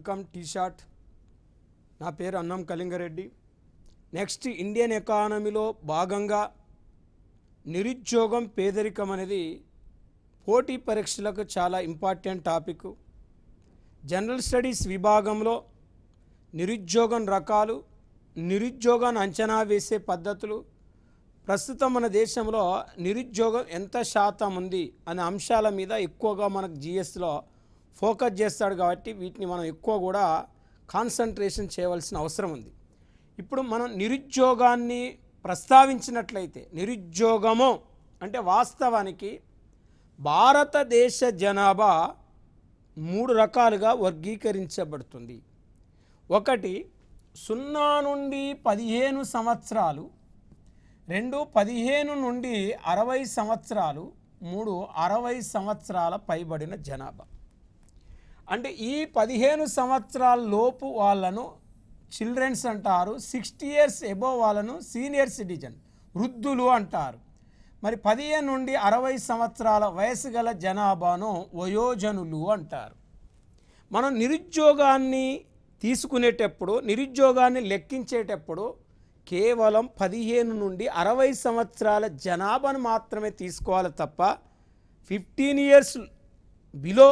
Welcome tea shot. నా పేరు అన్నం కళింగారెడ్డి. నెక్స్ట్ ఇండియన్ ఎకానమీలో భాగంగా నిరుద్యోగం పేదరికం అనేది పోటీ పరీక్షలకు చాలా ఇంపార్టెంట్ టాపిక్. జనరల్ స్టడీస్ విభాగంలో నిరుద్యోగం రకాలు, నిరుద్యోగాన్ని అంచనా వేసే పద్ధతులు, ప్రస్తుతం మన దేశంలో నిరుద్యోగం ఎంత శాతం ఉంది అనే అంశాల మీద ఎక్కువగా మనకు జిఎస్లో ఫోకస్ చేస్తాడు. కాబట్టి వీటిని మనం ఎక్కువ కూడా కాన్సన్ట్రేషన్ చేయవలసిన అవసరం ఉంది. ఇప్పుడు మనం నిరుద్యోగాన్ని ప్రస్తావించినట్లయితే, నిరుద్యోగము అంటే వాస్తవానికి భారతదేశ జనాభా 3 రకాలుగా వర్గీకరించబడుతుంది. ఒకటి 0 నుండి 15 సంవత్సరాలు, 2 15 నుండి 60 సంవత్సరాలు, 3 60 సంవత్సరాల పైబడిన జనాభా. అంటే ఈ 15 సంవత్సరాల లోపు వాళ్ళను చిల్డ్రన్స్ అంటారు, 60 years అబోవ్ వాళ్ళను సీనియర్ సిటిజన్ వృద్ధులు అంటారు. మరి 15 నుండి 60 సంవత్సరాల వయసు గల జనాభాను వయోజనులు అంటారు. మనం నిరుద్యోగాన్ని తీసుకునేటప్పుడు, నిరుద్యోగాన్ని లెక్కించేటప్పుడు కేవలం 15 నుండి 60 సంవత్సరాల జనాభాను మాత్రమే తీసుకోవాలి తప్ప 15 years బిలో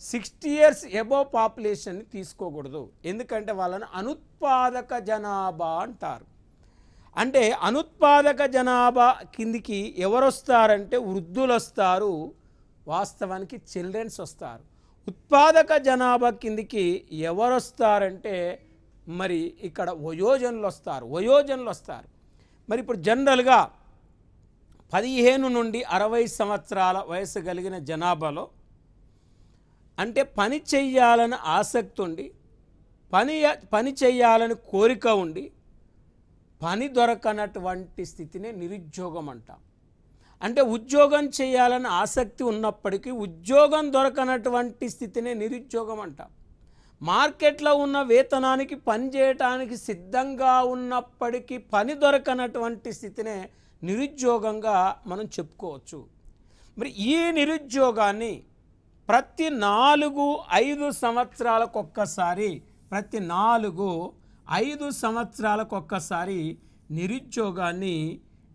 60 years అబోవ్ పాపులేషన్ని తీసుకోకూడదు. ఎందుకంటే వాళ్ళని అనుత్పాదక జనాభా అంటారు. అంటే అనుత్పాదక జనాభా కిందికి ఎవరు వస్తారంటే వృద్ధులు వస్తారు, వాస్తవానికి చిల్డ్రన్స్ వస్తారు. ఉత్పాదక జనాభా కిందికి ఎవరు వస్తారంటే మరి ఇక్కడ వయోజనులు వస్తారు. మరి ఇప్పుడు జనరల్గా 15 నుండి 60 సంవత్సరాల వయసు కలిగిన జనాభాలో అంటే పని చెయ్యాలని ఆసక్తి ఉండి, పని చెయ్యాలని కోరిక ఉండి, పని దొరకనటువంటి స్థితినే నిరుద్యోగం అంటాం. అంటే ఉద్యోగం చేయాలని ఆసక్తి ఉన్నప్పటికీ ఉద్యోగం దొరకనటువంటి స్థితినే నిరుద్యోగం అంటాం. మార్కెట్లో ఉన్న వేతనానికి పని చేయటానికి సిద్ధంగా ఉన్నప్పటికీ పని దొరకనటువంటి స్థితినే నిరుద్యోగంగా మనం చెప్పుకోవచ్చు. మరి ఈ నిరుద్యోగాన్ని ప్రతి 4-5 సంవత్సరాలకు ఒక్కసారి, ప్రతి 4-5 సంవత్సరాలకు ఒక్కసారి నిరుద్యోగాన్ని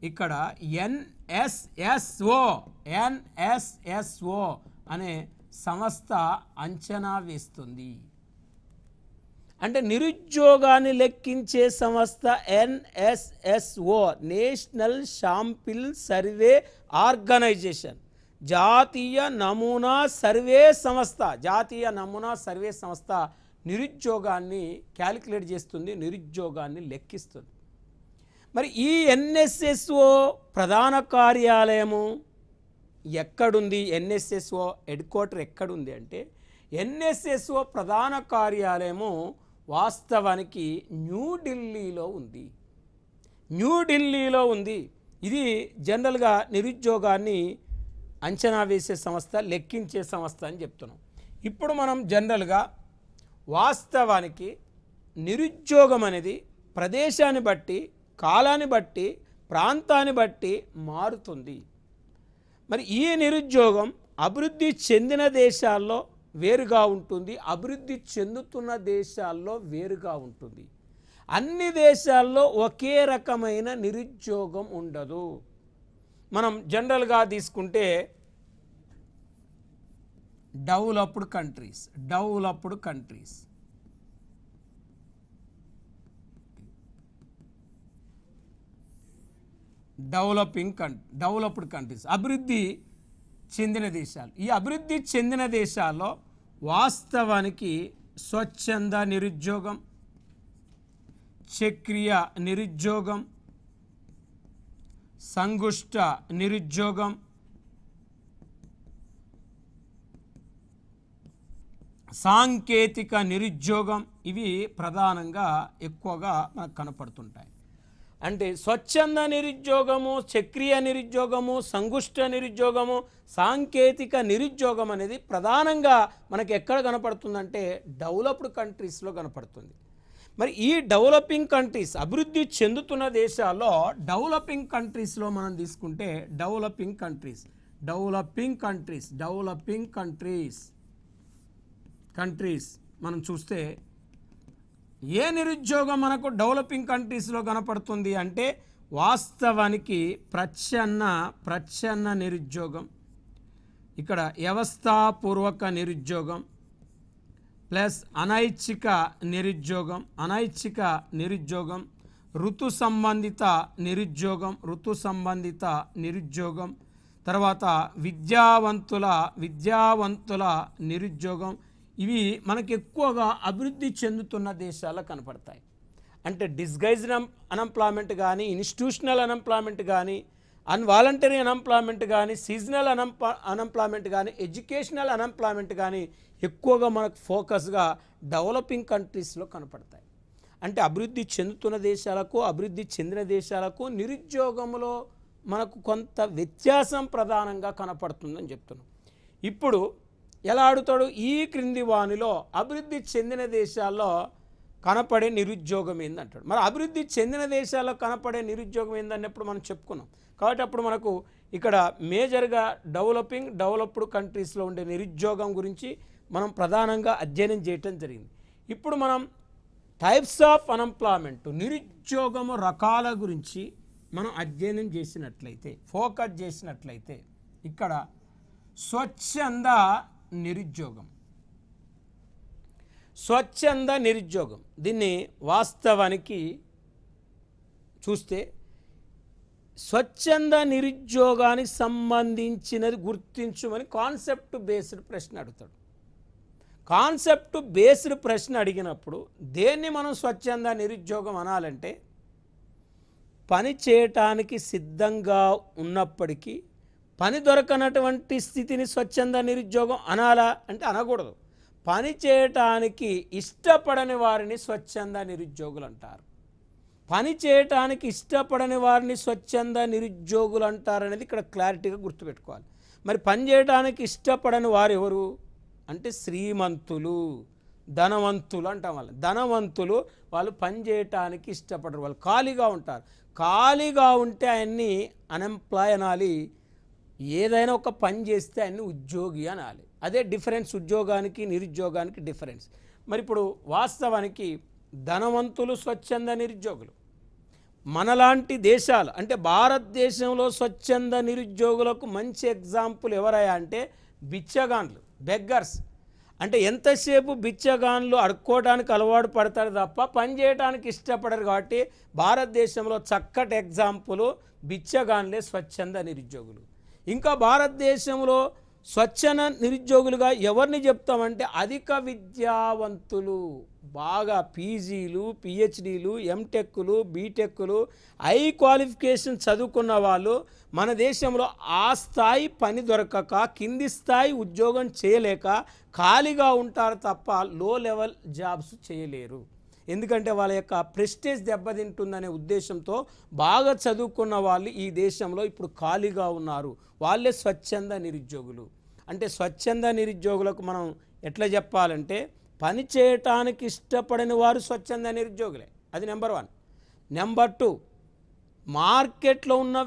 ఇక్కడ ఎన్ఎస్ఎస్ఓ అనే సంస్థ అంచనా వేస్తుంది. అంటే నిరుద్యోగాన్ని లెక్కించే సంస్థ NSSO, national sample survey organisation, జాతీయ నమూనా సర్వే సంస్థ నిరుద్యోగాన్ని క్యాలిక్యులేట్ చేస్తుంది, నిరుద్యోగాన్ని లెక్కిస్తుంది. మరి ఈ ఎన్ఎస్ఎస్ఓ ప్రధాన కార్యాలయము ఎక్కడుంది? ఎన్ఎస్ఎస్ఓ హెడ్ క్వార్టర్ ఎక్కడుంది అంటే ఎన్ఎస్ఎస్ఓ ప్రధాన కార్యాలయము వాస్తవానికి న్యూఢిల్లీలో ఉంది. ఇది జనరల్గా నిరుద్యోగాన్ని అంచనా వేసే సంస్థ, లెక్కించే సంస్థ అని చెప్తున్నాం. ఇప్పుడు మనం జనరల్గా వాస్తవానికి నిరుద్యోగం అనేది ప్రదేశాన్ని బట్టి, కాలాన్ని బట్టి, ప్రాంతాన్ని బట్టి మారుతుంది. మరి ఈ నిరుద్యోగం అభివృద్ధి చెందిన దేశాల్లో వేరుగా ఉంటుంది, అభివృద్ధి చెందుతున్న దేశాల్లో వేరుగా ఉంటుంది. అన్ని దేశాల్లో ఒకే రకమైన నిరుద్యోగం ఉండదు. మనం జనరల్గా తీసుకుంటే డెవలప్డ్ కంట్రీస్, డెవలప్డ్ కంట్రీస్, అభివృద్ధి చెందిన దేశాలు. ఈ అభివృద్ధి చెందిన దేశాల్లో వాస్తవానికి స్వచ్ఛంద నిరుద్యోగం, చక్రీయ నిరుద్యోగం, సంగుష్ట నిరుద్యోగం, సాంకేతిక నిరుద్యోగం, ఇవి ప్రధానంగా ఎక్కువగా మనకు కనపడుతుంటాయి. అంటే స్వచ్ఛంద నిరుద్యోగము, చక్రీయ నిరుద్యోగము, సంగుష్ట నిరుద్యోగము, సాంకేతిక నిరుద్యోగం అనేది ప్రధానంగా మనకి ఎక్కడ కనపడుతుందంటే డెవలప్డ్ కంట్రీస్లో కనపడుతుంది. మరి ఈ డెవలపింగ్ కంట్రీస్, అభివృద్ధి చెందుతున్న దేశాల్లో డెవలపింగ్ కంట్రీస్లో మనం తీసుకుంటే డెవలపింగ్ కంట్రీస్ మనం చూస్తే ఏ నిరుద్యోగం మనకు డెవలపింగ్ కంట్రీస్లో కనపడుతుంది అంటే వాస్తవానికి ప్రచ్ఛన్న నిరుద్యోగం, ఇక్కడ వ్యవస్థాపూర్వక నిరుద్యోగం ప్లస్ అనైచ్ఛిక నిరుద్యోగం, ఋతు సంబంధిత నిరుద్యోగం, తర్వాత విద్యావంతుల నిరుద్యోగం. ఇవి మనకు ఎక్కువగా అభివృద్ధి చెందుతున్న దేశాల్లో కనపడతాయి. అంటే డిస్గైజ్డ్ అన్ఎంప్లాయ్మెంట్ కానీ, ఇన్స్టిట్యూషనల్ అన్ఎంప్లాయ్మెంట్ కానీ, అన్వాలంటరీ అన్ఎంప్లాయ్మెంట్ కానీ, సీజనల్ అన్ఎంప్లాయ్మెంట్ కానీ, ఎడ్యుకేషనల్ అన్ఎంప్లాయ్మెంట్ కానీ ఎక్కువగా మనకు ఫోకస్గా డెవలపింగ్ కంట్రీస్లో కనపడతాయి. అంటే అభివృద్ధి చెందుతున్న దేశాలకు, అభివృద్ధి చెందిన దేశాలకు నిరుద్యోగంలో మనకు కొంత వ్యత్యాసం ప్రధానంగా కనపడుతుందని చెప్తున్నాం. ఇప్పుడు ఎలా అడుగుతాడు, ఈ క్రింది వానిలో అభివృద్ధి చెందిన దేశాల్లో కనపడే నిరుద్యోగం ఏందంటాడు. మరి అభివృద్ధి చెందిన దేశాల్లో కనపడే నిరుద్యోగం ఏందన్నప్పుడు మనం చెప్పుకున్నాం. కాబట్టి అప్పుడు మనకు ఇక్కడ మేజర్గా డెవలప్డ్ కంట్రీస్లో ఉండే నిరుద్యోగం గురించి మనం ప్రధానంగా అధ్యయనం చేయటం జరిగింది. ఇప్పుడు మనం టైప్స్ ఆఫ్ అన్ఎంప్లాయ్మెంట్, నిరుద్యోగము రకాల గురించి మనం అధ్యయనం చేసినట్లయితే, ఫోకస్ చేసినట్లయితే ఇక్కడ స్వచ్ఛంద నిరుద్యోగం దీన్ని వాస్తవానికి చూస్తే స్వచ్ఛంద నిరుద్యోగానికి సంబంధించినది గుర్తించమని కాన్సెప్ట్ బేస్డ్ ప్రశ్న అడుగుతాడు. కాన్సెప్ట్ బేస్డ్ ప్రశ్న అడిగినప్పుడు దేన్ని మనం స్వచ్ఛంద నిరుద్యోగం అనాలంటే, పని చేయటానికి సిద్ధంగా ఉన్నప్పటికీ పని దొరకనటువంటి స్థితిని స్వచ్ఛంద నిరుద్యోగం అనాలా అంటే అనకూడదు. పని చేయటానికి ఇష్టపడని వారిని స్వచ్ఛంద నిరుద్యోగులు అంటారు. పని చేయటానికి ఇష్టపడని వారిని స్వచ్ఛంద నిరుద్యోగులు అంటారనేది ఇక్కడ క్లారిటీగా గుర్తుపెట్టుకోవాలి. మరి పని చేయటానికి ఇష్టపడని వారు ఎవరు అంటే శ్రీమంతులు, ధనవంతులు అంటాం. ధనవంతులు వాళ్ళు పని చేయటానికి ఇష్టపడరు, వాళ్ళు ఖాళీగా ఉంటారు. ఖాళీగా ఉంటే ఆయన్ని అన్ఎంప్లాయ్ అనాలి, ఏదైనా ఒక పని చేస్తే ఆయన్ని ఉద్యోగి అనాలి. అదే డిఫరెన్స్, ఉద్యోగానికి నిరుద్యోగానికి డిఫరెన్స్. మరి ఇప్పుడు వాస్తవానికి ధనవంతులు స్వచ్ఛంద నిరుద్యోగులు, మనలాంటి దేశాలు అంటే భారతదేశంలో స్వచ్ఛంద నిరుద్యోగులకు మంచి ఎగ్జాంపుల్ ఎవరయ్యా అంటే బిచ్చగాన్లు, బెగ్గర్స్. అంటే ఎంతసేపు బిచ్చగాన్లు అడుక్కోవడానికి అలవాటు పడతారు తప్ప పని చేయడానికి ఇష్టపడరు. కాబట్టి భారతదేశంలో చక్కటి ఎగ్జాంపుల్ బిచ్చగాన్లే స్వచ్ఛంద నిరుద్యోగులు. ఇంకా భారతదేశంలో స్వచ్ఛంద నిరుద్యోగులుగా ఎవరిని చెప్తామంటే అధిక విద్యావంతులు, బాగా పీజీలు, పిహెచ్డీలు, ఎంటెక్లు, బీటెక్లు, హై క్వాలిఫికేషన్ చదువుకున్న వాళ్ళు మన దేశంలో ఆ స్థాయి పని దొరకక, కింది స్థాయి ఉద్యోగం చేయలేక ఖాళీగా ఉంటారు తప్ప లో లెవెల్ జాబ్స్ చేయలేరు. ఎందుకంటే వాళ్ళ యొక్క ప్రెస్టేజ్ దెబ్బతింటుందనే ఉద్దేశంతో బాగా చదువుకున్న వాళ్ళు ఈ దేశంలో ఇప్పుడు ఖాళీగా ఉన్నారు. వాళ్ళే స్వచ్ఛంద నిరుద్యోగులు. అంటే స్వచ్ఛంద నిరుద్యోగులకు మనం ఎట్లా చెప్పాలంటే, పని చేయటానికి ఇష్టపడని వారు స్వచ్ఛంద నిరుద్యోగులే, అది నెంబర్ 1. నెంబర్ 2, మార్కెట్లో ఉన్న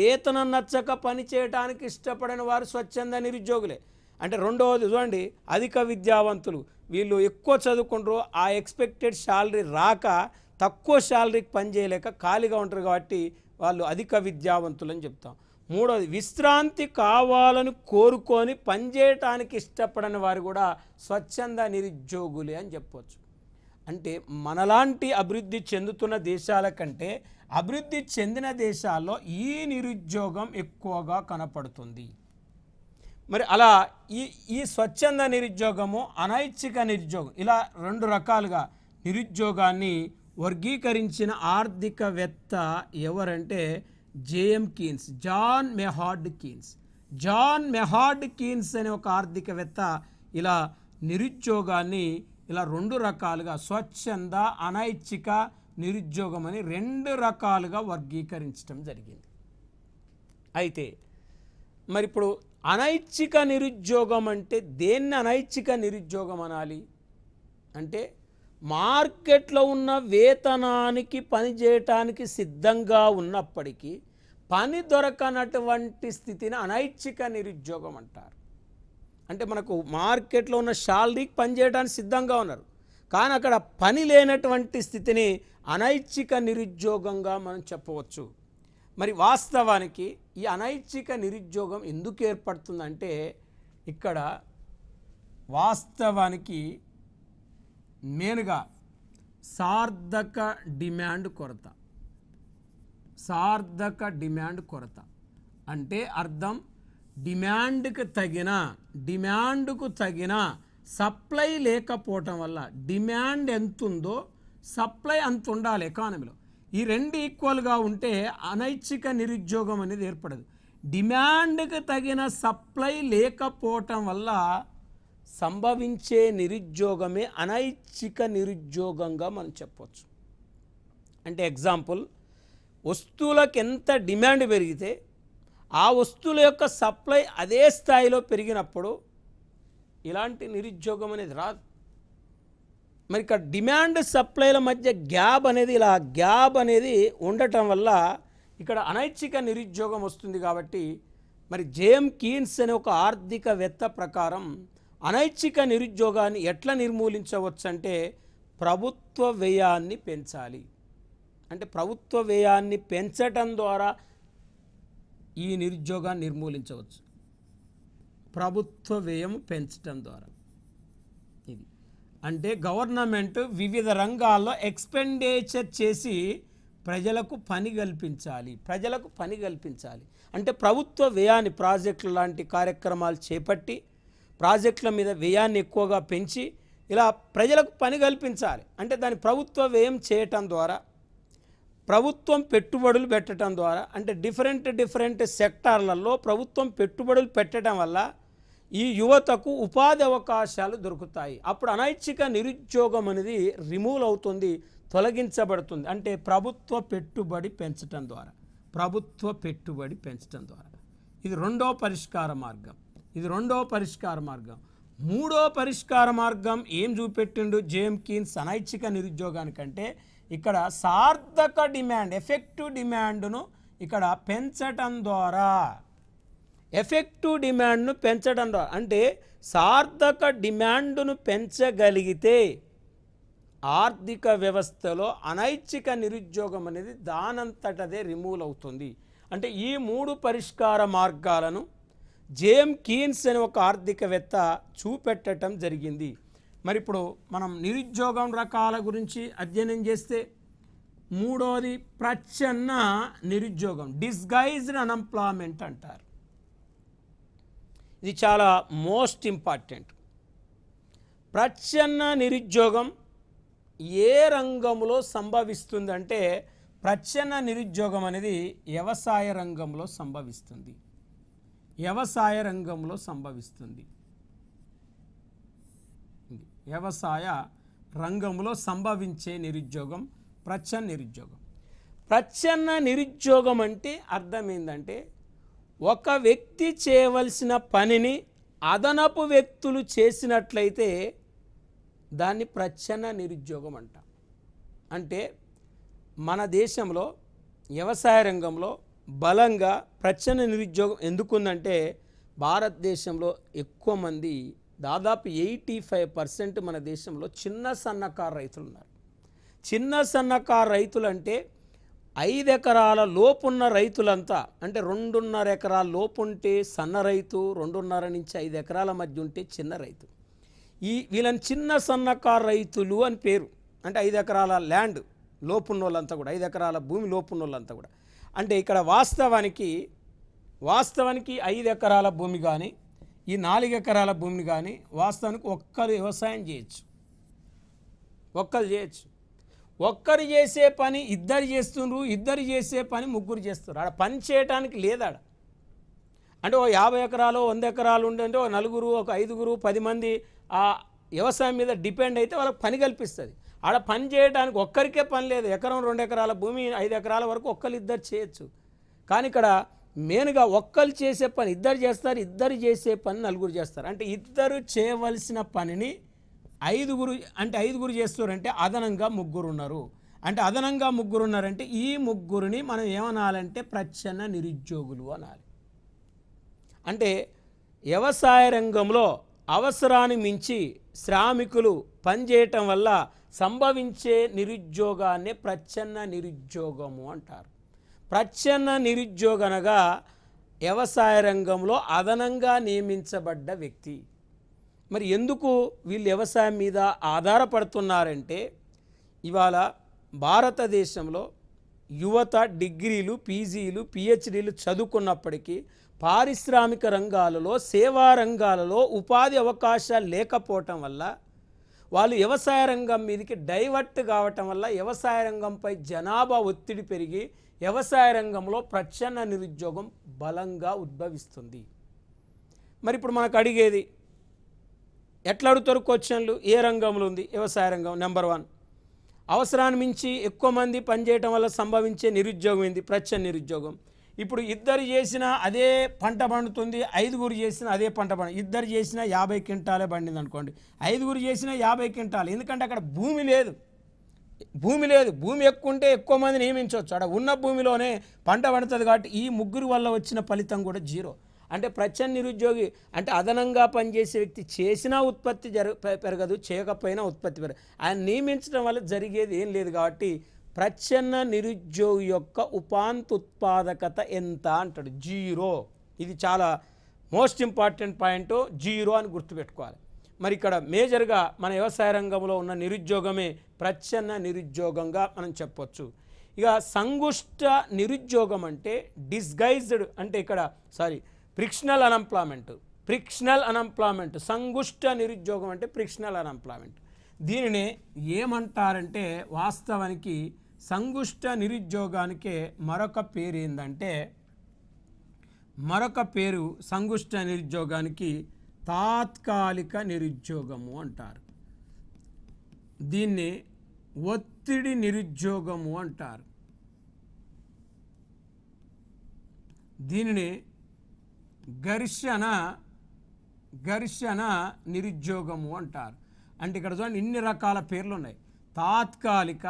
వేతనం నచ్చక పని చేయటానికి ఇష్టపడని వారు స్వచ్ఛంద నిరుద్యోగులే. అంటే రెండవది చూడండి, అధిక విద్యావంతులు, వీళ్ళు ఎక్కువ చదువుకుంటారు, ఆ ఎక్స్పెక్టెడ్ శాలరీ రాక తక్కువ శాలరీకి పని చేయలేక ఖాళీగా ఉంటారు కాబట్టి వాళ్ళు అధిక విద్యావంతులు అని చెప్తాం. మూడవది, విశ్రాంతి కావాలని కోరుకొని పనిచేయటానికి ఇష్టపడని వారు కూడా స్వచ్ఛంద నిరుద్యోగులే అని చెప్పవచ్చు. అంటే మనలాంటి అభివృద్ధి చెందుతున్న దేశాల కంటే అభివృద్ధి చెందిన దేశాల్లో ఈ నిరుద్యోగం ఎక్కువగా కనపడుతుంది. మరి అలా ఈ స్వచ్ఛంద నిరుద్యోగము, అనైచ్ఛిక నిరుద్యోగం, ఇలా 2 రకాలుగా నిరుద్యోగాన్ని వర్గీకరించిన ఆర్థికవేత్త ఎవరంటే జేఎం కీన్స్, జాన్ మెహార్డ్ కీన్స్ అనే ఒక ఆర్థికవేత్త ఇలా నిరుద్యోగాన్ని ఇలా 2 రకాలుగా స్వచ్ఛంద, అనైచ్ఛిక నిరుద్యోగం అని 2 రకాలుగా వర్గీకరించడం జరిగింది. అయితే మరి ఇప్పుడు అనైచ్ఛిక నిరుద్యోగం అంటే దేన్ని అనైచ్ఛిక నిరుద్యోగం అనాలి అంటే, మార్కెట్లో ఉన్న వేతనానికి పని చేయటానికి సిద్ధంగా ఉన్నప్పటికీ పని దొరకనటువంటి స్థితిని అనైచ్ఛిక నిరుద్యోగం అంటారు. అంటే మనకు మార్కెట్లో ఉన్న శాలరీకి పనిచేయడానికి సిద్ధంగా ఉన్నారు, కానీ అక్కడ పని లేనటువంటి స్థితిని అనైచ్ఛిక నిరుద్యోగంగా మనం చెప్పవచ్చు. మరి వాస్తవానికి ఈ అనైచ్ఛిక నిరుద్యోగం ఎందుకు ఏర్పడుతుందంటే ఇక్కడ వాస్తవానికి మెయిన్గా సార్థక డిమాండ్ కొరత. సార్థక డిమాండ్ కొరత అంటే అర్థం డిమాండ్కు తగిన సప్లై లేకపోవటం వల్ల, డిమాండ్ ఎంత ఉందో సప్లై అంత ఉండాలి ఎకానమీలో. ఈ రెండు ఈక్వల్గా ఉంటే అనైచ్ఛిక నిరుద్యోగం అనేది ఏర్పడదు. డిమాండ్కి తగిన సప్లై లేకపోవటం వల్ల సంభవించే నిరుద్యోగమే అనైచ్ఛిక నిరుద్యోగంగా మనం చెప్పవచ్చు. అంటే ఎగ్జాంపుల్, వస్తువులకు ఎంత డిమాండ్ పెరిగితే ఆ వస్తువుల యొక్క సప్లై అదే స్థాయిలో పెరిగినప్పుడు ఇలాంటి నిరుద్యోగం అనేది రాదు. మరి ఇక్కడ డిమాండ్ సప్లైల మధ్య గ్యాప్ అనేది ఉండటం వల్ల ఇక్కడ అనైచ్ఛిక నిరుద్యోగం వస్తుంది. కాబట్టి మరి జేమ్ కీన్స్ అనే ఒక ఆర్థికవేత్త ప్రకారం అనైచ్ఛిక నిరుద్యోగాన్ని ఎట్లా నిర్మూలించవచ్చు అంటే ప్రభుత్వ వ్యయాన్ని పెంచాలి. అంటే ప్రభుత్వ వ్యయాన్ని పెంచటం ద్వారా ఈ నిరుద్యోగాన్ని నిర్మూలించవచ్చు. ప్రభుత్వ వ్యయం పెంచటం ద్వారా. ఇది అంటే గవర్నమెంట్ వివిధ రంగాల్లో ఎక్స్పెండిచర్ చేసి ప్రజలకు పని కల్పించాలి. అంటే ప్రభుత్వ వ్యయాన్ని ప్రాజెక్టులు లాంటి కార్యక్రమాలు చేపట్టి ప్రాజెక్టుల మీద వ్యయాన్ని ఎక్కువగా పెంచి ఇలా ప్రజలకు పని కల్పించాలి. అంటే దాని ప్రభుత్వ వ్యయం చేయటం ద్వారా, ప్రభుత్వం పెట్టుబడులు పెట్టడం ద్వారా, అంటే డిఫరెంట్ సెక్టార్లలో ప్రభుత్వం పెట్టుబడులు పెట్టడం వల్ల ఈ యువతకు ఉపాధి అవకాశాలు దొరుకుతాయి. అప్పుడు అనైచ్ఛిక నిరుద్యోగం అనేది రిమూవ్ అవుతుంది, తొలగించబడుతుంది. అంటే ప్రభుత్వ పెట్టుబడి పెంచడం ద్వారా. ఇది రెండో పరిష్కార మార్గం. మూడో పరిష్కార మార్గం ఏం చూపెట్టిండు జేమ్ కీన్స్ అనైచ్ఛిక నిరుద్యోగానికంటే ఇక్కడ సార్థక డిమాండ్, ఎఫెక్టివ్ డిమాండ్ను ఇక్కడ పెంచటం ద్వారా. అంటే సార్థక డిమాండ్ను పెంచగలిగితే ఆర్థిక వ్యవస్థలో అనైచ్ఛిక నిరుద్యోగం అనేది దానంతటదే రిమూవ్ అవుతుంది. అంటే ఈ మూడు పరిష్కార మార్గాలను జేమ్ కీన్స్ అనే ఒక ఆర్థికవేత్త చూపెట్టడం జరిగింది. మరి ఇప్పుడు మనం నిరుద్యోగం రకాల గురించి అధ్యయనం చేస్తే మూడోది ప్రచ్ఛన్న నిరుద్యోగం, డిస్గైజ్డ్ అన్ఎంప్లాయ్మెంట్ అంటారు. ఇది చాలా మోస్ట్ ఇంపార్టెంట్. ప్రచ్ఛన్న నిరుద్యోగం ఏ రంగంలో సంభవిస్తుందంటే ప్రచ్ఛన్న నిరుద్యోగం అనేది వ్యవసాయ రంగంలో సంభవిస్తుంది. వ్యవసాయ రంగంలో సంభవించే నిరుద్యోగం ప్రచ్ఛన్న నిరుద్యోగం అంటే అర్థం ఏంటంటే ఒక వ్యక్తి చేయవలసిన పనిని అదనపు వ్యక్తులు చేసినట్లయితే దాన్ని ప్రచ్ఛన్న నిరుద్యోగం అంట. అంటే మన దేశంలో వ్యవసాయ రంగంలో బలంగా ప్రచ్ఛన్న నిరుద్యోగం ఎందుకుందంటే భారతదేశంలో ఎక్కువ మంది, దాదాపు 85% మన దేశంలో చిన్న సన్నకారు రైతులు ఉన్నారు. చిన్న సన్నకారు రైతులు అంటే 5 ఎకరాల లోపున్న రైతులంతా, అంటే 2.5 ఎకరాల లోపు ఉంటే సన్న రైతు, 2.5 నుంచి 5 ఎకరాల మధ్య ఉంటే చిన్న రైతు. వీళ్ళని చిన్న సన్నకారు రైతులు అని పేరు. అంటే 5 ఎకరాల ల్యాండ్ లోపున్న వాళ్ళంతా కూడా, 5 ఎకరాల భూమి లోపున్న వాళ్ళంతా కూడా. అంటే ఇక్కడ వాస్తవానికి 5 ఎకరాల భూమి కానీ ఈ 4 ఎకరాల భూమిని కానీ వాస్తవానికి ఒక్కరు వ్యవసాయం చేయొచ్చు. ఒక్కరు చేసే పని ఇద్దరు చేస్తుండ్రు, ఇద్దరు చేసే పని ముగ్గురు చేస్తారు. ఆడ పని చేయడానికి లేదాడ. అంటే 50 ఎకరాలు 100 ఎకరాలు ఉండంటే ఒక 4, ఒక 5, 10 మంది ఆ వ్యవసాయం మీద డిపెండ్ అయితే వాళ్ళకి పని కల్పిస్తుంది. ఆడ పని చేయడానికి ఒక్కరికే పని లేదు. 1, 2 ఎకరాల భూమి 5 ఎకరాల వరకు ఇద్దరు చేయొచ్చు. కానీ ఇక్కడ మెయిన్గా ఒక్కరు చేసే పని ఇద్దరు చేస్తారు, ఇద్దరు చేసే పని 4 చేస్తారు. అంటే ఇద్దరు చేయవలసిన పనిని 5 చేస్తారంటే అదనంగా 3 ఉన్నారు. అంటే అదనంగా 3 ఉన్నారంటే ఈ 3ని మనం ఏమనాలంటే ప్రచ్ఛన్న నిరుద్యోగులు అనాలి. అంటే వ్యవసాయ రంగంలో అవసరాన్ని మించి శ్రామికులు పనిచేయటం వల్ల సంభవించే నిరుద్యోగాన్ని ప్రచ్ఛన్న నిరుద్యోగము అంటారు. ప్రచ్ఛన్న నిరుద్యోగం అనగా వ్యవసాయ రంగంలో అదనంగా నియమించబడ్డ వ్యక్తి. మరి ఎందుకు వీళ్ళు వ్యవసాయం మీద ఆధారపడుతున్నారంటే, ఇవాళ భారతదేశంలో యువత డిగ్రీలు, పీజీలు, పిహెచ్డీలు చదువుకున్నప్పటికీ పారిశ్రామిక రంగాలలో, సేవా రంగాలలో ఉపాధి అవకాశాలు లేకపోవటం వల్ల వాళ్ళు వ్యవసాయ రంగం మీదకి డైవర్ట్ కావటం వల్ల వ్యవసాయ రంగంపై జనాభా ఒత్తిడి పెరిగి వ్యవసాయ రంగంలో ప్రచ్ఛన్న నిరుద్యోగం బలంగా ఉద్భవిస్తుంది. మరి ఇప్పుడు మనకు అడిగేది, ఎట్లా అడుగుతారు క్వశ్చన్లు? ఏ రంగంలో ఉంది? వ్యవసాయ రంగం. నెంబర్ 1. అవసరాన్ని మించి ఎక్కువ మంది పనిచేయటం వల్ల సంభవించే నిరుద్యోగం ఏంది? ప్రచ్ఛన్న నిరుద్యోగం. ఇప్పుడు ఇద్దరు చేసినా అదే పంట పండుతుంది, 5గురు చేసినా అదే పంట పండు. ఇద్దరు చేసినా 50 క్వింటాలే పండింది అనుకోండి, 5గురు చేసినా 50 క్వింటాలు. ఎందుకంటే అక్కడ భూమి లేదు. భూమి ఎక్కువ ఉంటే ఎక్కువ మంది నియమించవచ్చు. అక్కడ ఉన్న భూమిలోనే పంట పండుతుంది. కాబట్టి ఈ ముగ్గురు వల్ల వచ్చిన ఫలితం కూడా 0. అంటే ప్రచ్ఛన్న నిరుద్యోగి అంటే అదనంగా పనిచేసే వ్యక్తి చేసినా ఉత్పత్తి పెరగదు, చేయకపోయినా ఉత్పత్తి పెరగదు. ఆయన నియమించడం వల్ల జరిగేది ఏం లేదు. కాబట్టి ప్రచ్ఛన్న నిరుద్యోగి యొక్క ఉపాంతోత్పాదకత ఎంత అంటాడు? 0. ఇది చాలా మోస్ట్ ఇంపార్టెంట్ పాయింట్, 0 అని గుర్తుపెట్టుకోవాలి. మరి ఇక్కడ మేజర్గా మన వ్యవసాయ రంగంలో ఉన్న నిరుద్యోగమే ప్రచ్ఛన్న నిరుద్యోగంగా మనం చెప్పొచ్చు. ఇక సంగుష్ట నిరుద్యోగం అంటే డిస్గైజ్డ్, అంటే ఇక్కడ ఫ్రిక్షనల్ అన్ఎంప్లాయ్మెంట్. సంగుష్ట నిరుద్యోగం అంటే ఫ్రిక్షనల్ అన్ఎంప్లాయ్మెంట్. దీనిని ఏమంటారంటే, వాస్తవానికి సంగుష్ట నిరుద్యోగానికే మరొక పేరు ఏంటంటే, సంగుష్ట నిరుద్యోగానికి తాత్కాలిక నిరుద్యోగము అంటారు. దీన్ని ఒత్తిడి నిరుద్యోగము అంటారు. దీనిని ఘర్షణ నిరుద్యోగము అంటారు. అంటే ఇక్కడ చూడండి, ఇన్ని రకాల పేర్లు ఉన్నాయి. తాత్కాలిక,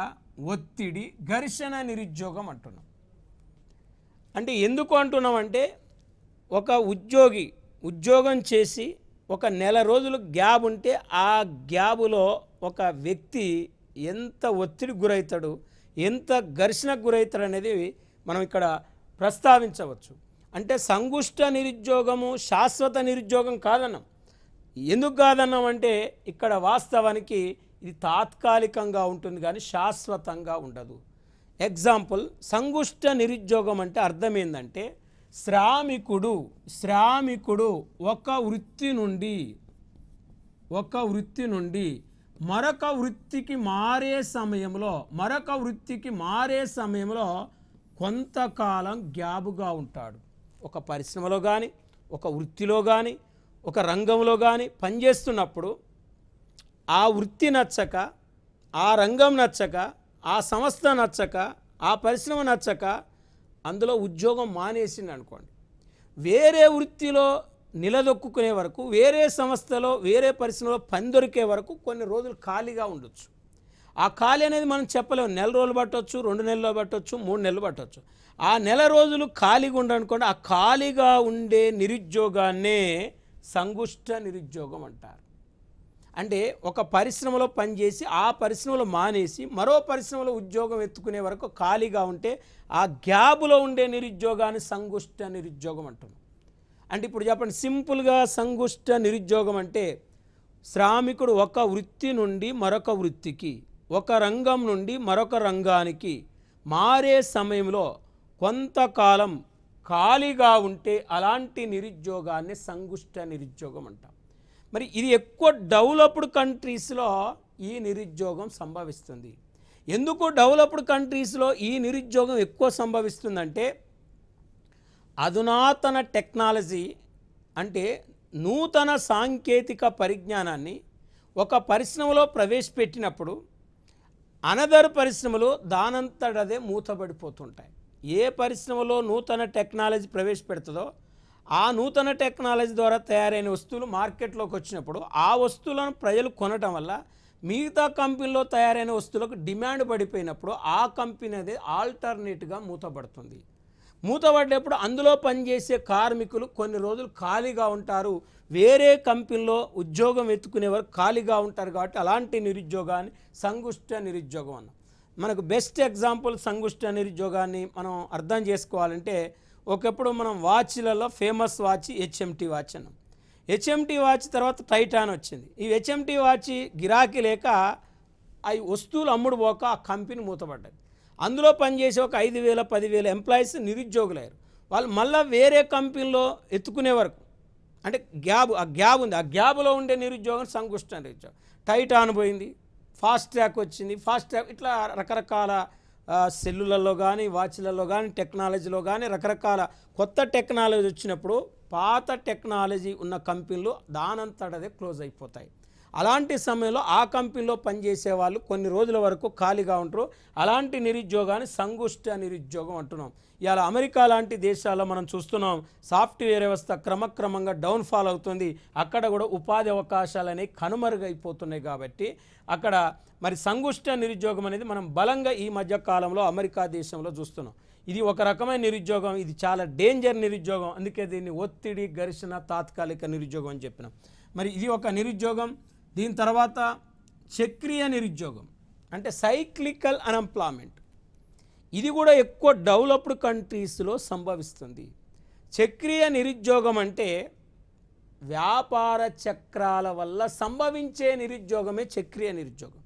ఒత్తిడి, ఘర్షణ నిరుద్యోగం అంటున్నాం. అంటే ఎందుకు అంటున్నామంటే, ఒక ఉద్యోగం చేసి ఒక నెల రోజులు గ్యాప్ ఉంటే ఆ గ్యాబులో ఒక వ్యక్తి ఎంత ఒత్తిడికి గురవుతాడు, ఎంత ఘర్షణకు గురవుతాడు అనేది మనం ఇక్కడ ప్రస్తావించవచ్చు. అంటే సంగుష్ట నిరుద్యోగము శాశ్వత నిరుద్యోగం కాదన్నాం. ఎందుకు కాదన్నాం అంటే, ఇక్కడ వాస్తవానికి ఇది తాత్కాలికంగా ఉంటుంది కానీ శాశ్వతంగా ఉండదు. ఎగ్జాంపుల్, సంగుష్ట నిరుద్యోగం అంటే అర్థం ఏంటంటే, శ్రామికుడు ఒక వృత్తి నుండి మరొక వృత్తికి మారే సమయంలో కొంతకాలం గ్యాబుగా ఉంటాడు. ఒక పరిశ్రమలో కానీ, ఒక వృత్తిలో కానీ, ఒక రంగంలో కానీ పనిచేస్తున్నప్పుడు ఆ వృత్తి నచ్చక, ఆ రంగం నచ్చక, ఆ సంస్థ నచ్చక, ఆ పరిశ్రమ నచ్చక అందులో ఉద్యోగం మానేసింది అనుకోండి, వేరే వృత్తిలో నిలదొక్కునే వరకు, వేరే సంస్థలో, వేరే పరిశ్రమలో పని దొరికే వరకు కొన్ని రోజులు ఖాళీగా ఉండొచ్చు. ఆ ఖాళీ అనేది మనం చెప్పలేము. 1 నెల రోజులు పట్టవచ్చు, 2 నెలలు పట్టవచ్చు, 3 నెలలు పట్టవచ్చు. ఆ నెల రోజులు ఖాళీగా ఉండనుకోండి, ఆ ఖాళీగా ఉండే నిరుద్యోగాన్నే సంగుష్ట నిరుద్యోగం అంటారు. అంటే ఒక పరిశ్రమలో పనిచేసి ఆ పరిశ్రమలో మానేసి మరో పరిశ్రమలో ఉద్యోగం ఎత్తుకునే వరకు ఖాళీగా ఉంటే ఆ గ్యాబులో ఉండే నిరుద్యోగాన్ని సంగుష్ట నిరుద్యోగం అంటున్నాం. అంటే ఇప్పుడు చెప్పండి, సింపుల్గా సంగుష్ట నిరుద్యోగం అంటే శ్రామికుడు ఒక వృత్తి నుండి మరొక వృత్తికి, ఒక రంగం నుండి మరొక రంగానికి మారే సమయంలో కొంతకాలం ఖాళీగా ఉంటే అలాంటి నిరుద్యోగాన్ని సంగుష్ట నిరుద్యోగం అంటాం. మరి ఇది ఎక్కువ డెవలప్డ్ కంట్రీస్లో ఈ నిరుద్యోగం సంభవిస్తుంది. ఎందుకు డెవలప్డ్ కంట్రీస్లో ఈ నిరుద్యోగం ఎక్కువ సంభవిస్తుందంటే, అధునాతన టెక్నాలజీ అంటే నూతన సాంకేతిక పరిజ్ఞానాన్ని ఒక పరిశ్రమలో ప్రవేశపెట్టినప్పుడు అనదర్ పరిశ్రమలు దానంతటదే మూతపడిపోతుంటాయి. ఏ పరిశ్రమలో నూతన టెక్నాలజీ ప్రవేశపెడుతుందో ఆ నూతన టెక్నాలజీ ద్వారా తయారైన వస్తువులు మార్కెట్లోకి వచ్చినప్పుడు ఆ వస్తువులను ప్రజలు కొనటం వల్ల మిగతా కంపెనీలో తయారైన వస్తువులకు డిమాండ్ పడిపోయినప్పుడు ఆ కంపెనీ అనేది ఆల్టర్నేట్గా మూతపడుతుంది. మూతపడ్డప్పుడు అందులో పనిచేసే కార్మికులు కొన్ని రోజులు ఖాళీగా ఉంటారు, వేరే కంపెనీలో ఉద్యోగం వెతుకునేవారు ఖాళీగా ఉంటారు. కాబట్టి అలాంటి నిరుద్యోగాన్ని సంగుష్ట నిరుద్యోగం అన్నాం. మనకు బెస్ట్ ఎగ్జాంపుల్ సంగుష్ట నిరుద్యోగాన్ని మనం అర్థం చేసుకోవాలంటే, ఒకప్పుడు మనం వాచ్లలో ఫేమస్ వాచ్ హెచ్ఎంటీ వాచ్ అన్నాం. హెచ్ఎంటీ వాచ్ తర్వాత టైటాన్ వచ్చింది. ఈ హెచ్ఎంటీ వాచ్ గిరాకీ లేక అవి వస్తువులు అమ్ముడు పోక ఆ కంపెనీ మూతపడ్డది. అందులో పనిచేసే ఒక 5,000 10,000 ఎంప్లాయీస్ నిరుద్యోగులయ్యారు. వాళ్ళు మళ్ళీ వేరే కంపెనీలో ఎత్తుకునే వరకు, అంటే ఆ గ్యాబ్ ఉంది, ఆ గ్యాబ్లో ఉండే నిరుద్యోగం సంగుష్ట నిరుద్యోగం. టైటాన్ పోయింది, ఫాస్ట్ ట్రాక్ వచ్చింది, ఫాస్ట్ ట్రాక్ ఇట్లా రకరకాల సెల్లులలో కానీ వాచ్లలో కానీ టెక్నాలజీలో కానీ రకరకాల కొత్త టెక్నాలజీ వచ్చినప్పుడు పాత టెక్నాలజీ ఉన్న కంపెనీలు దానంతటదే క్లోజ్ అయిపోతాయి. అలాంటి సమయంలో ఆ కంపెనీలో పనిచేసే వాళ్ళు కొన్ని రోజుల వరకు ఖాళీగా ఉంటారు. అలాంటి నిరుద్యోగాన్ని సంగుష్ట నిరుద్యోగం అంటున్నాం. ఇవాళ అమెరికా లాంటి దేశాల్లో మనం చూస్తున్నాం, సాఫ్ట్వేర్ వ్యవస్థ క్రమక్రమంగా డౌన్ఫాల్ అవుతుంది. అక్కడ కూడా ఉపాధి అవకాశాలు అనేవి కనుమరుగైపోతున్నాయి. కాబట్టి అక్కడ మరి సంగుష్ట నిరుద్యోగం అనేది మనం బలంగా ఈ మధ్య కాలంలో అమెరికా దేశంలో చూస్తున్నాం. ఇది ఒక రకమైన నిరుద్యోగం, ఇది చాలా డేంజర్ నిరుద్యోగం. అందుకే దీన్ని ఒత్తిడి, ఘర్షణ, తాత్కాలిక నిరుద్యోగం అని చెప్పినాం. మరి ఇది ఒక నిరుద్యోగం. దీని తర్వాత చక్రీయ నిరుద్యోగం అంటే సైక్లికల్ అన్ఎంప్లాయ్మెంట్. ఇది కూడా ఎక్కువ డెవలప్డ్ కంట్రీస్లో సంభవిస్తుంది. చక్రీయ నిరుద్యోగం అంటే వ్యాపార చక్రాల వల్ల సంభవించే నిరుద్యోగమే చక్రీయ నిరుద్యోగం.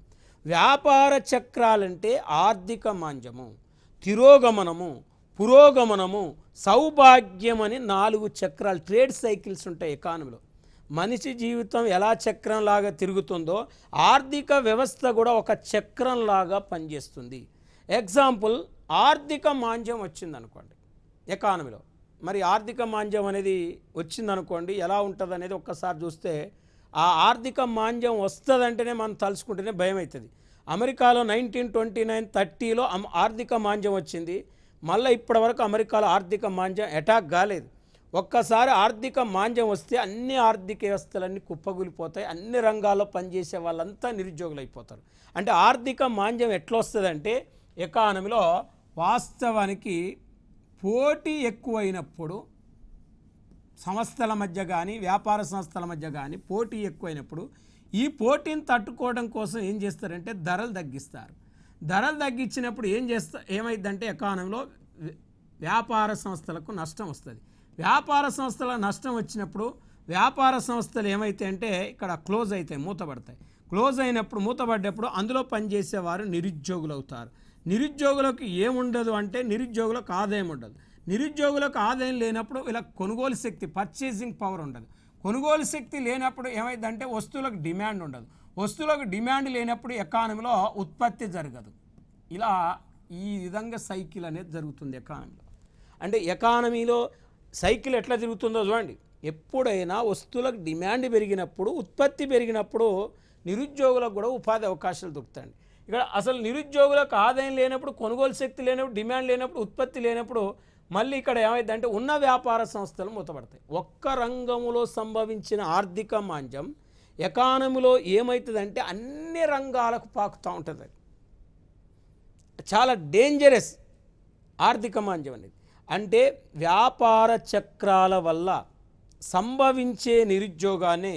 వ్యాపార చక్రాలంటే ఆర్థిక మాంద్యము, తిరోగమనము, పురోగమనము, సౌభాగ్యం అని 4 చక్రాలు, ట్రేడ్ సైకిల్స్ ఉంటాయి ఎకానమీలో. మనిషి జీవితం ఎలా చక్రంలాగా తిరుగుతుందో ఆర్థిక వ్యవస్థ కూడా ఒక చక్రంలాగా పనిచేస్తుంది. ఎగ్జాంపుల్, ఆర్థిక మాంద్యం వచ్చిందనుకోండి ఎకానమీలో. మరి ఆర్థిక మాంద్యం అనేది వచ్చిందనుకోండి, ఎలా ఉంటుంది అనేది ఒక్కసారి చూస్తే, ఆ ఆర్థిక మాంద్యం వస్తుందంటేనే మనం తలుచుకుంటేనే భయం అవుతుంది. అమెరికాలో 1929, 30లో ఆర్థిక మాంద్యం వచ్చింది. మళ్ళీ ఇప్పటి వరకు అమెరికాలో ఆర్థిక మాంద్యం అటాక్ కాలేదు. ఒక్కసారి ఆర్థిక మాంద్యం వస్తే అన్ని ఆర్థిక వ్యవస్థలన్నీ కుప్పగూలిపోతాయి, అన్ని రంగాల్లో పనిచేసే వాళ్ళంతా నిరుద్యోగులు అయిపోతారు. అంటే ఆర్థిక మాంద్యం ఎట్లా వస్తుందంటే, ఎకానమీలో వాస్తవానికి పోటీ ఎక్కువైనప్పుడు సంస్థల మధ్య కానీ వ్యాపార సంస్థల మధ్య కానీ పోటీ ఎక్కువైనప్పుడు ఈ పోటీని తట్టుకోవడం కోసం ఏం చేస్తారంటే ధరలు తగ్గిస్తారు. ధరలు తగ్గించినప్పుడు ఏమైందంటే ఎకానమీలో వ్యాపార సంస్థలకు నష్టం వస్తుంది. వ్యాపార సంస్థల నష్టం వచ్చినప్పుడు వ్యాపార సంస్థలు ఏమైతే అంటే ఇక్కడ క్లోజ్ అవుతాయి, మూతపడతాయి. క్లోజ్ అయినప్పుడు, మూతపడ్డప్పుడు అందులో పనిచేసేవారు నిరుద్యోగులు అవుతారు. నిరుద్యోగులకు ఏముండదు అంటే నిరుద్యోగులకు ఆదాయం ఉండదు. నిరుద్యోగులకు ఆదాయం లేనప్పుడు ఇలా కొనుగోలు శక్తి, పర్చేసింగ్ పవర్ ఉండదు. కొనుగోలు శక్తి లేనప్పుడు ఏమైందంటే వస్తువులకు డిమాండ్ ఉండదు. వస్తువులకు డిమాండ్ లేనప్పుడు ఎకానమీలో ఉత్పత్తి జరగదు. ఇలా ఈ విధంగా సైకిల్ అనేది జరుగుతుంది ఎకానమీలో. అంటే ఎకానమీలో సైకిల్ ఎట్లా తిరుగుతుందో చూడండి. ఎప్పుడైనా వస్తువులకు డిమాండ్ పెరిగినప్పుడు, ఉత్పత్తి పెరిగినప్పుడు నిరుద్యోగులకు కూడా ఉపాధి అవకాశాలు దొరుకుతాయండి. ఇక్కడ అసలు నిరుద్యోగులకు ఆదాయం లేనప్పుడు, కొనుగోలు శక్తి లేనప్పుడు, డిమాండ్ లేనప్పుడు, ఉత్పత్తి లేనప్పుడు మళ్ళీ ఇక్కడ ఏమైందంటే ఉన్న వ్యాపార సంస్థలు మూతపడతాయి. ఒక్క రంగంలో సంభవించిన ఆర్థిక మాంద్యం ఎకానమీలో ఏమవుతుందంటే అన్ని రంగాలకు పాకుతూ ఉంటుంది. చాలా డేంజరస్ ఆర్థిక మాంద్యం అనేది. అంటే వ్యాపార చక్రాల వల్ల సంభవించే నిరుద్యోగాన్ని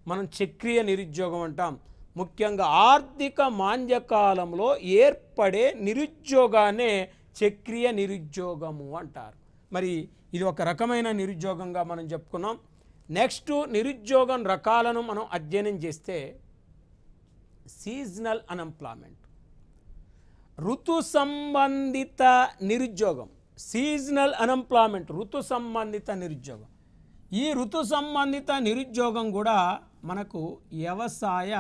మనం చక్రీయ నిరుద్యోగం అంటాం. ముఖ్యంగా ఆర్థిక మాంద్యకాలంలో ఏర్పడే నిరుద్యోగాన్నే చక్రీయ నిరుద్యోగము అంటారు. మరి ఇది ఒక రకమైన నిరుద్యోగంగా మనం చెప్పుకున్నాం. నెక్స్ట్ నిరుద్యోగం రకాలను మనం అధ్యయనం చేస్తే సీజనల్ అన్ఎంప్లాయ్మెంట్, ఋతు సంబంధిత నిరుద్యోగం. సీజనల్ అన్ఎంప్లాయ్మెంట్, ఋతు సంబంధిత నిరుద్యోగం. ఈ ఋతు సంబంధిత నిరుద్యోగం కూడా మనకు వ్యవసాయ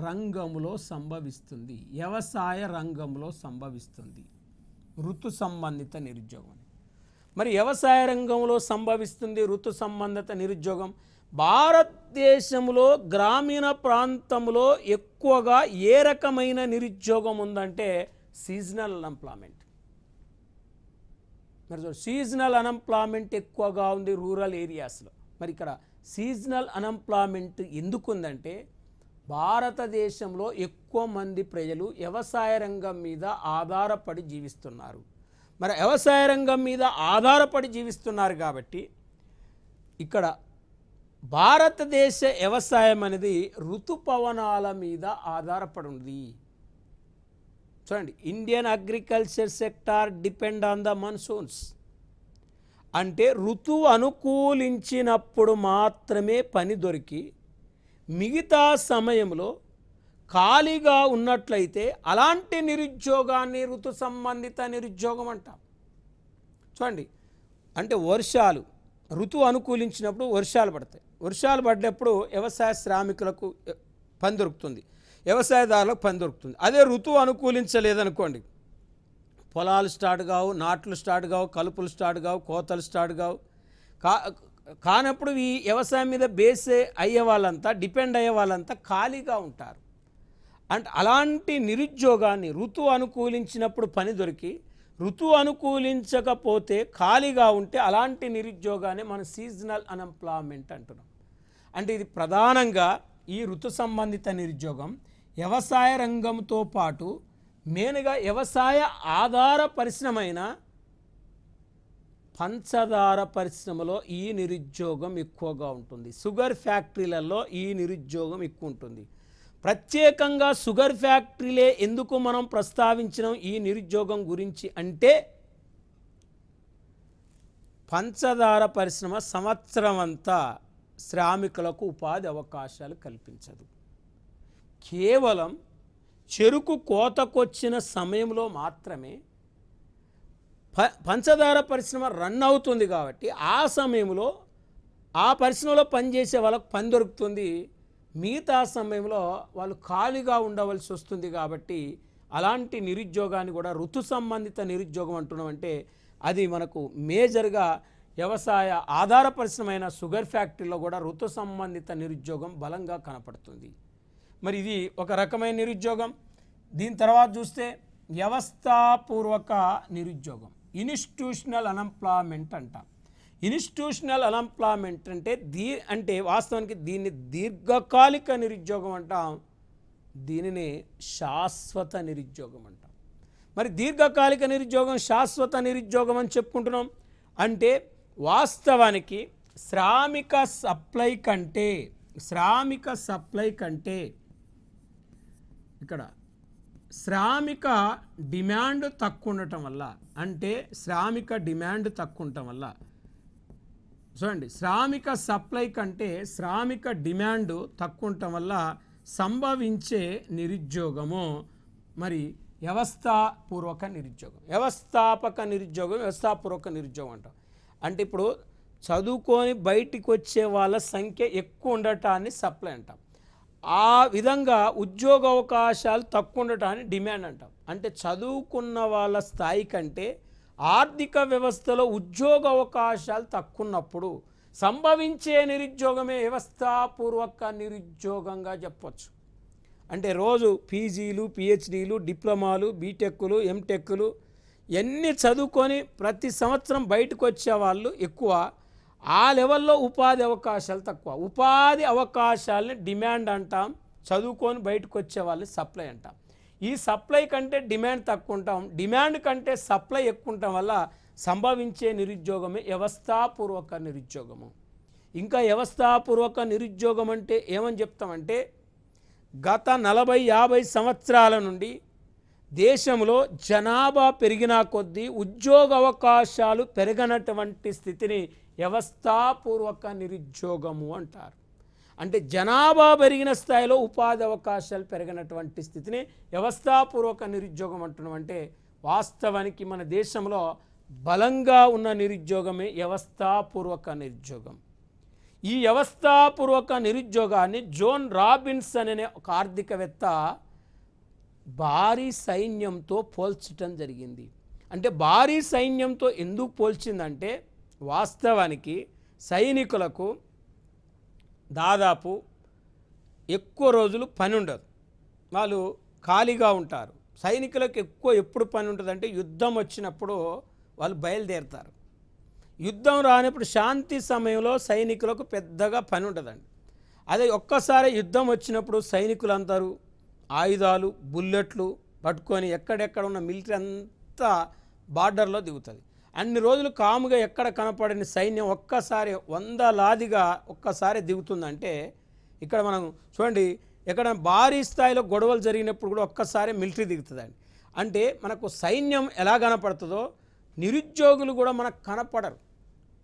రంగంలో సంభవిస్తుంది. వ్యవసాయ రంగంలో సంభవిస్తుంది ఋతు సంబంధిత నిరుద్యోగం. మరి వ్యవసాయ రంగంలో సంభవిస్తుంది ఋతు సంబంధిత నిరుద్యోగం. భారతదేశంలో గ్రామీణ ప్రాంతంలో ఎక్కువగా ఏ రకమైన నిరుద్యోగం ఉందంటే సీజనల్ అన్ఎంప్లాయ్మెంట్. మరి సీజనల్ అన్ఎంప్లాయ్మెంట్ ఎక్కువగా ఉంది రూరల్ ఏరియాస్లో. మరి ఇక్కడ సీజనల్ అన్ఎంప్లాయ్మెంట్ ఎందుకు ఉందంటే భారతదేశంలో ఎక్కువ మంది ప్రజలు వ్యవసాయ రంగం మీద ఆధారపడి జీవిస్తున్నారు. మరి వ్యవసాయ రంగం మీద ఆధారపడి జీవిస్తున్నారు కాబట్టి ఇక్కడ భారతదేశ వ్యవసాయం అనేది ఋతుపవనాల మీద ఆధారపడి ఉంది. చూడండి, Indian agriculture sector depend on the monsoons. అంటే ఋతువు అనుకూలించినప్పుడు మాత్రమే పని దొరికి మిగతా సమయంలో ఖాళీగా ఉన్నట్లయితే అలాంటి నిరుద్యోగాన్ని ఋతు సంబంధిత నిరుద్యోగం అంటాం. చూడండి, అంటే ఋతువు అనుకూలించినప్పుడు వర్షాలు పడతాయి. వర్షాలు పడ్డప్పుడు వ్యవసాయ శ్రామికులకు పని దొరుకుతుంది, వ్యవసాయదారులకు పని దొరుకుతుంది. అదే ఋతువు అనుకూలించలేదనుకోండి, పొలాలు స్టార్ట్ కావు, నాట్లు స్టార్ట్ కావు, కలుపులు స్టార్ట్ కావు, కోతలు స్టార్ట్ కావు. కానప్పుడు ఈ వ్యవసాయం మీద బేస్ అయ్యే వాళ్ళంతా, డిపెండ్ అయ్యే వాళ్ళంతా ఖాళీగా ఉంటారు. అంటే అలాంటి నిరుద్యోగాన్ని ఋతువు అనుకూలించినప్పుడు పని దొరికి ఋతువు అనుకూలించకపోతే ఖాళీగా ఉంటే అలాంటి నిరుద్యోగాన్ని మనం సీజనల్ అన్ఎంప్లాయ్మెంట్ అంటున్నాం. అంటే ఇది ప్రధానంగా ఈ ఋతు సంబంధిత నిరుద్యోగం వ్యవసాయ రంగంతో పాటు మెయిన్గా వ్యవసాయ ఆధార పరిశ్రమైన పంచదార పరిశ్రమలో ఈ నిరుద్యోగం ఎక్కువగా ఉంటుంది. షుగర్ ఫ్యాక్టరీలలో ఈ నిరుద్యోగం ఎక్కువ ఉంటుంది. ప్రత్యేకంగా షుగర్ ఫ్యాక్టరీలే ఎందుకు మనం ప్రస్తావించినాం ఈ నిరుద్యోగం గురించి అంటే, పంచదార పరిశ్రమ సంవత్సరం అంతా శ్రామికులకు ఉపాధి అవకాశాలు కల్పించదు. కేవలం చెరుకు కోతకొచ్చిన సమయంలో మాత్రమే పంచదార పరిశ్రమ రన్ అవుతుంది కాబట్టి ఆ సమయంలో ఆ పరిశ్రమలో పనిచేసే వాళ్ళకు పని దొరుకుతుంది. మిగతా సమయంలో వాళ్ళు ఖాళీగా ఉండవలసి వస్తుంది. కాబట్టి అలాంటి నిరుద్యోగాన్ని కూడా ఋతు సంబంధిత నిరుద్యోగం అంటున్నామంటే అది మనకు మేజర్గా వ్యవసాయ ఆధార పరిశ్రమైన షుగర్ ఫ్యాక్టరీలో కూడా ఋతు సంబంధిత నిరుద్యోగం బలంగా కనపడుతుంది. మరి ఇది ఒక రకమైన నిరుద్యోగం. దీని తర్వాత చూస్తే వ్యవస్థాపూర్వక నిరుద్యోగం, ఇన్స్టిట్యూషనల్ అన్ఎంప్లాయ్మెంట్ అంటాం. ఇన్స్టిట్యూషనల్ అన్ఎంప్లాయ్మెంట్ అంటే వాస్తవానికి దీన్ని దీర్ఘకాలిక నిరుద్యోగం అంటాం, దీనిని శాశ్వత నిరుద్యోగం అంటాం. మరి దీర్ఘకాలిక నిరుద్యోగం, శాశ్వత నిరుద్యోగం అని చెప్పుకుంటున్నాం అంటే వాస్తవానికి శ్రామిక సప్లై కంటే ఇక్కడ శ్రామిక డిమాండ్ తక్కువ ఉండటం వల్ల, అంటే శ్రామిక డిమాండ్ తక్కువ ఉండటం వల్ల, చూడండి, శ్రామిక సప్లై కంటే శ్రామిక డిమాండ్ తక్కువ ఉండటం వల్ల సంభవించే నిరుద్యోగము మరి వ్యవస్థాపూర్వక నిరుద్యోగం. వ్యవస్థాపూర్వక నిరుద్యోగం అంటాం. అంటే ఇప్పుడు చదువుకొని బయటికి వచ్చే వాళ్ళ సంఖ్య ఎక్కువ ఉండటాన్ని సప్లై అంటాం. ఆ విధంగా ఉద్యోగ అవకాశాలు తక్కువ ఉండటాన్ని డిమాండ్ అంటాం. అంటే చదువుకున్న వాళ్ళ స్థాయి కంటే ఆర్థిక వ్యవస్థలో ఉద్యోగ అవకాశాలు తక్కువ ఉన్నప్పుడు సంభవించే నిరుద్యోగమే వ్యవస్థాపూర్వక నిరుద్యోగంగా చెప్పవచ్చు. అంటే రోజు పీజీలు, పిహెచ్డీలు, డిప్లొమాలు, బీటెక్లు, ఎంటెక్లు ఇవన్నీ చదువుకొని ప్రతి సంవత్సరం బయటకు వచ్చే వాళ్ళు ఎక్కువ. ఆ లెవెల్లో ఉపాధి అవకాశాలు తక్కువ. ఉపాధి అవకాశాలని డిమాండ్ అంటాం, చదువుకొని బయటకు వచ్చే వాళ్ళని సప్లై అంటాం. ఈ సప్లై కంటే డిమాండ్ తక్కువ ఉంటాం, డిమాండ్ కంటే సప్లై ఎక్కువ ఉండటం వల్ల సంభవించే నిరుద్యోగమే వ్యవస్థాపూర్వక నిరుద్యోగము. ఇంకా వ్యవస్థాపూర్వక నిరుద్యోగం అంటే ఏమని చెప్తామంటే, గత 40-50 సంవత్సరాల నుండి దేశంలో జనాభా పెరిగిన కొద్దీ ఉద్యోగ అవకాశాలు పెరగనటువంటి స్థితిని వ్యవస్థాపూర్వక నిరుద్యోగము అంటారు. అంటే జనాభా పెరిగిన స్థాయిలో ఉపాధి అవకాశాలు పెరగనటువంటి స్థితిని వ్యవస్థాపూర్వక నిరుద్యోగం అంటున్నాం. అంటే వాస్తవానికి మన దేశంలో బలంగా ఉన్న నిరుద్యోగమే వ్యవస్థాపూర్వక నిరుద్యోగం. ఈ వ్యవస్థాపూర్వక నిరుద్యోగాన్ని జోన్ రాబిన్సన్ అనే ఒక ఆర్థికవేత్త భారీ సైన్యంతో పోల్చటం జరిగింది. అంటే భారీ సైన్యంతో ఎందుకు పోల్చిందంటే, వాస్తవానికి సైనికులకు దాదాపు ఎక్కువ రోజులు పని ఉండదు, వాళ్ళు ఖాళీగా ఉంటారు. సైనికులకు ఎప్పుడు పని ఉంటుందంటే యుద్ధం వచ్చినప్పుడు వాళ్ళు బయలుదేరుతారు. యుద్ధం రానప్పుడు శాంతి సమయంలో సైనికులకు పెద్దగా పని ఉండదండి. అదే ఒక్కసారి యుద్ధం వచ్చినప్పుడు సైనికులందరూ ఆయుధాలు, బుల్లెట్లు పట్టుకొని ఎక్కడెక్కడ ఉన్న మిలిటరీ అంతా బార్డర్లో దిగుతుంది. అన్ని రోజులు కాముగా ఎక్కడ కనపడని సైన్యం ఒక్కసారి వందలాదిగా ఒక్కసారి దిగుతుందంటే ఇక్కడ మనం చూడండి, ఎక్కడ భారీ స్థాయిలో గొడవలు జరిగినప్పుడు కూడా ఒక్కసారి మిలిటరీ దిగుతుందండి. అంటే మనకు సైన్యం ఎలా కనపడుతుందో నిరుద్యోగులు కూడా మనకు కనపడరు,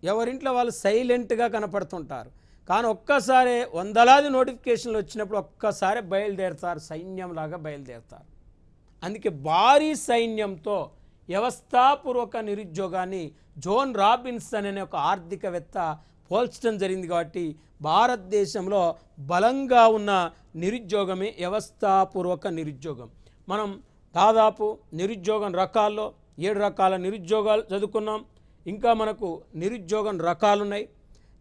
ఎవరింట్లో వాళ్ళు సైలెంట్గా కనపడుతుంటారు. కానీ ఒక్కసారి వందలాది నోటిఫికేషన్లు వచ్చినప్పుడు ఒక్కసారి బయలుదేరుతారు, సైన్యంలాగా బయలుదేరుతారు. అందుకే భారీ సైన్యంతో వ్యవస్థాపూర్వక నిరుద్యోగాన్ని జోన్ రాబిన్సన్ అనే ఒక ఆర్థికవేత్త పోల్చడం జరిగింది. కాబట్టి భారతదేశంలో బలంగా ఉన్న నిరుద్యోగమే వ్యవస్థాపూర్వక నిరుద్యోగం. మనం దాదాపు నిరుద్యోగం రకాల్లో 7 రకాల నిరుద్యోగాలు చదువుకున్నాం. ఇంకా మనకు నిరుద్యోగం రకాలున్నాయి.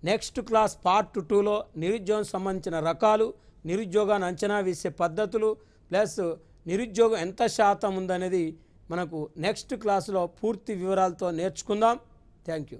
నెక్స్ట్ క్లాస్ పార్ట్ 2లో నిరుద్యోగం సంబంధించిన రకాలు, నిరుద్యోగాన్ని అంచనా వేసే పద్ధతులు, ప్లస్ నిరుద్యోగం ఎంత శాతం ఉందనేది మనకు నెక్స్ట్ క్లాసులో పూర్తి వివరాలతో నేర్చుకుందాం. Thank you.